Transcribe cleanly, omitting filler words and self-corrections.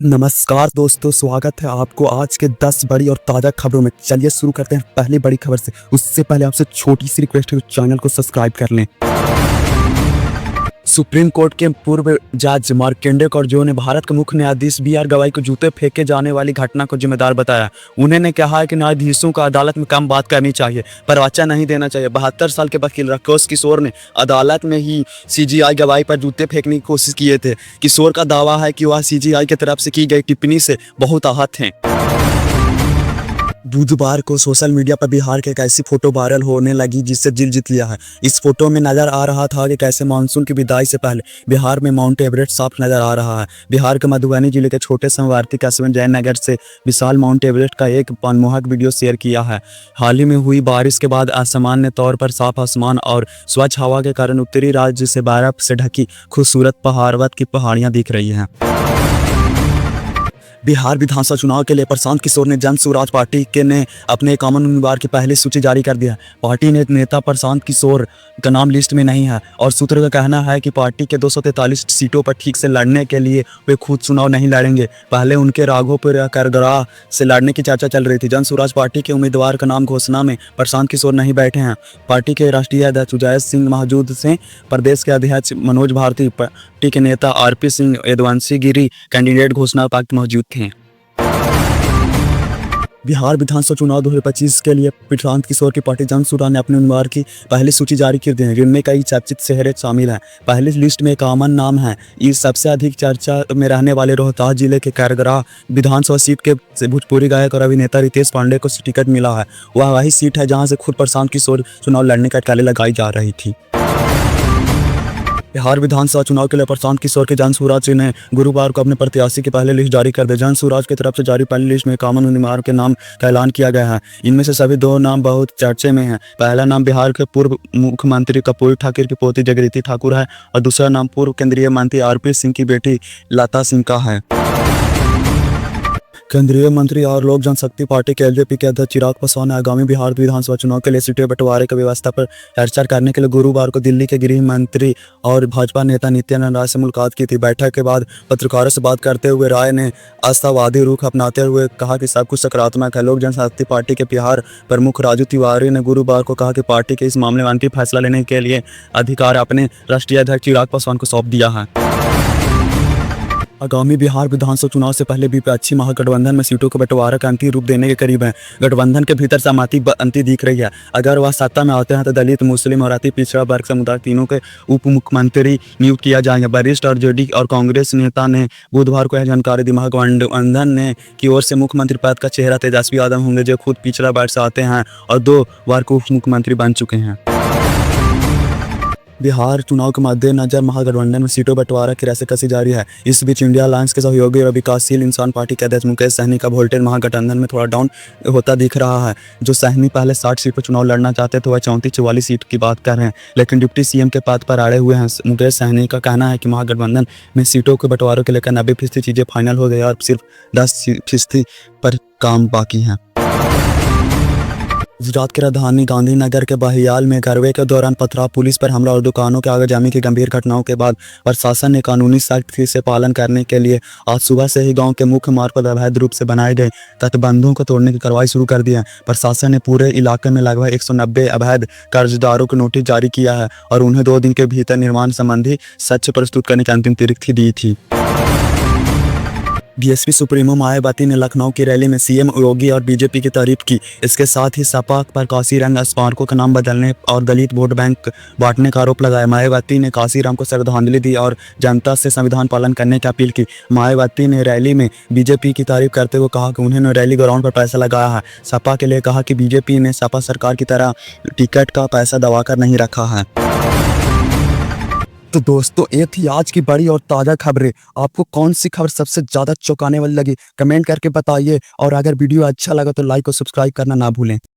नमस्कार दोस्तों, स्वागत है आपको आज के 10 बड़ी और ताज़ा खबरों में। चलिए शुरू करते हैं पहली बड़ी खबर से। उससे पहले आपसे छोटी सी रिक्वेस्ट है, चैनल को सब्सक्राइब कर लें। सुप्रीम कोर्ट के पूर्व जज मार्कंडेय कौरजोह ने भारत के मुख्य न्यायाधीश बी.आर. गवाई को जूते फेंके जाने वाली घटना को जिम्मेदार बताया। उन्होंने कहा है कि न्यायाधीशों को अदालत में कम बात करनी चाहिए, पर वाचा नहीं देना चाहिए। 72 साल के वकील राकेश किशोर ने अदालत में ही सीजीआई गवाई पर जूते फेंकने की कोशिश किए थे। किशोर का दावा है कि वह सीजीआई की तरफ से की गई टिप्पणी से बहुत आहत हैं। बुधवार को सोशल मीडिया पर बिहार की एक ऐसी फोटो वायरल होने लगी जिससे दिल जीत लिया है। इस फोटो में नजर आ रहा था कि कैसे मानसून की विदाई से पहले बिहार में माउंट एवरेस्ट साफ नजर आ रहा है। बिहार के मधुबनी जिले के छोटे समवर्ती कस्बे जयनगर से विशाल माउंट एवरेस्ट का एक मनमोहक वीडियो शेयर किया है। हाल ही में हुई बारिश के बाद असामान्य तौर पर साफ आसमान और स्वच्छ हवा के कारण उत्तरी राज्य से बर्फ से ढकी खूबसूरत पहाड़वत की पहाड़ियां दिख रही हैं। बिहार विधानसभा चुनाव के लिए प्रशांत किशोर ने जन स्वराज पार्टी के ने अपने कॉमन उम्मीदवार की पहली सूची जारी कर दिया। पार्टी ने नेता प्रशांत किशोर का नाम लिस्ट में नहीं है और सूत्रों का कहना है कि पार्टी के 243 सीटों पर ठीक से लड़ने के लिए वे खुद चुनाव नहीं लड़ेंगे। पहले उनके राघोपुर करगरा से लड़ने की चर्चा चल रही थी। जन स्वराज पार्टी के उम्मीदवार का नाम घोषणा में प्रशांत किशोर नहीं बैठे हैं। पार्टी के राष्ट्रीय अध्यक्ष उदय सिंह मौजूद से प्रदेश के अध्यक्ष मनोज भारती, पार्टी के नेता आरपी सिंह, यदुवंशी गिरी कैंडिडेट घोषणा पत्र मौजूद थे। बिहार विधानसभा चुनाव 2025 के लिए प्रशांत किशोर की पार्टी जन स्वराज ने अपने उम्मीदवार की पहली सूची जारी कर दी है, जिनमें कई चर्चित चेहरे शामिल हैं। पहली लिस्ट में कॉमन नाम है। इस सबसे अधिक चर्चा में रहने वाले रोहतास जिले के करगरा विधानसभा सीट के भोजपुरी गायक और अभिनेता रितेश पांडे को टिकट मिला है। वह वही सीट है जहां से खुद प्रशांत किशोर चुनाव लड़ने का अटकलें लगाई जा रही थी। बिहार विधानसभा चुनाव के लिए प्रशांत किशोर के जन स्वराज ने गुरुवार को अपने प्रत्याशी की पहली लिस्ट जारी कर दी। जन स्वराज की तरफ से जारी पहली लिस्ट में कॉमन उम्मीदवार के नाम का ऐलान किया गया है। इनमें से सभी दो नाम बहुत चर्चे में हैं। पहला नाम बिहार के पूर्व मुख्यमंत्री कर्पूरी ठाकुर की पोती जगदीश ठाकुर है और दूसरा नाम पूर्व केंद्रीय मंत्री आरपी सिंह की बेटी लता सिंह का है। केंद्रीय मंत्री और लोक जनशक्ति पार्टी के एलजेपी के अध्यक्ष चिराग पासवान ने आगामी बिहार विधानसभा चुनाव के लिए सीटें बंटवारे की व्यवस्था पर चर्चा करने के लिए गुरुवार को दिल्ली के गृह मंत्री और भाजपा नेता नित्यानंद राय से मुलाकात की थी। बैठक के बाद पत्रकारों से बात करते हुए राय ने आशावादी रुख अपनाते हुए कहा कि सब कुछ सकारात्मक है। लोक जनशक्ति पार्टी के बिहार प्रमुख राजू तिवारी ने गुरुवार को कहा कि पार्टी के इस मामले में अंतिम फैसला लेने के लिए अधिकार अपने राष्ट्रीय अध्यक्ष चिराग पासवान को सौंप दिया है। आगामी बिहार विधानसभा चुनाव से पहले विपक्षी महागठबंधन में सीटों को बंटवारा का अंतिम रूप देने के करीब है। गठबंधन के भीतर सहमति बनती दिख रही है। अगर वह सत्ता में आते हैं तो दलित, मुस्लिम और अति पिछड़ा वर्ग समुदाय तीनों के उप मुख्यमंत्री नियुक्त किया जाएगा। वरिष्ठ आरजेडी और कांग्रेस नेता ने बुधवार को यह जानकारी दी। महागठबंधन ने की ओर से मुख्यमंत्री पद का चेहरा तेजस्वी यादव होंगे, जो खुद पिछड़ा वर्ग से आते हैं और 2 बार को उप मुख्यमंत्री बन चुके हैं। बिहार चुनाव के मद्देनजर महागठबंधन में सीटों बंटवारा की रस्सीकसी जारी है। इस बीच इंडिया अलायंस के सहयोगी और विकासशील इंसान पार्टी के अध्यक्ष मुकेश सहनी का वोल्टेज महागठबंधन में थोड़ा डाउन होता दिख रहा है। जो सहनी पहले 60 सीट पर चुनाव लड़ना चाहते थे, वह 34-44 सीट की बात कर रहे हैं, लेकिन डिप्टी सीएम के पद पर अड़े हुए हैं। मुकेश सहनी का कहना है कि महागठबंधन में सीटों के बंटवारों के लेकर 90% चीजें फाइनल हो गई और सिर्फ 10% पर काम बाकी है। गुजरात की राजधानी गांधीनगर के बहियाल में गरबे के दौरान पथराव, पुलिस पर हमला और दुकानों के आगजनी की गंभीर घटनाओं के बाद प्रशासन ने कानूनी सख्ती से पालन करने के लिए आज सुबह से ही गांव के मुख्य मार्ग पर अवैध रूप से बनाए गए तटबंधों को तोड़ने की कार्रवाई शुरू कर दी है। प्रशासन ने पूरे इलाके में लगभग 190 अवैध कर्जदारों को नोटिस जारी किया है और उन्हें 2 दिन के भीतर निर्माण संबंधी साक्ष्य प्रस्तुत करने की अंतिम तिथि दी थी। बीएसपी सुप्रीमो मायावती ने लखनऊ की रैली में सीएम योगी और बीजेपी की तारीफ की। इसके साथ ही सपा पर काशीराम स्मारकों का नाम बदलने और दलित वोट बैंक बांटने का आरोप लगाया। मायावती ने काशीराम को श्रद्धांजलि दी और जनता से संविधान पालन करने की अपील की। मायावती ने रैली में बीजेपी की तारीफ करते हुए कहा कि उन्होंने रैली ग्राउंड पर पैसा लगाया है। सपा के लिए कहा कि बीजेपी ने सपा सरकार की तरह टिकट का पैसा दबाकर नहीं रखा है। तो दोस्तों, ये थी आज की बड़ी और ताज़ा खबरें। आपको कौन सी खबर सबसे ज़्यादा चौंकाने वाली लगी, कमेंट करके बताइए। और अगर वीडियो अच्छा लगा तो लाइक और सब्सक्राइब करना ना भूलें।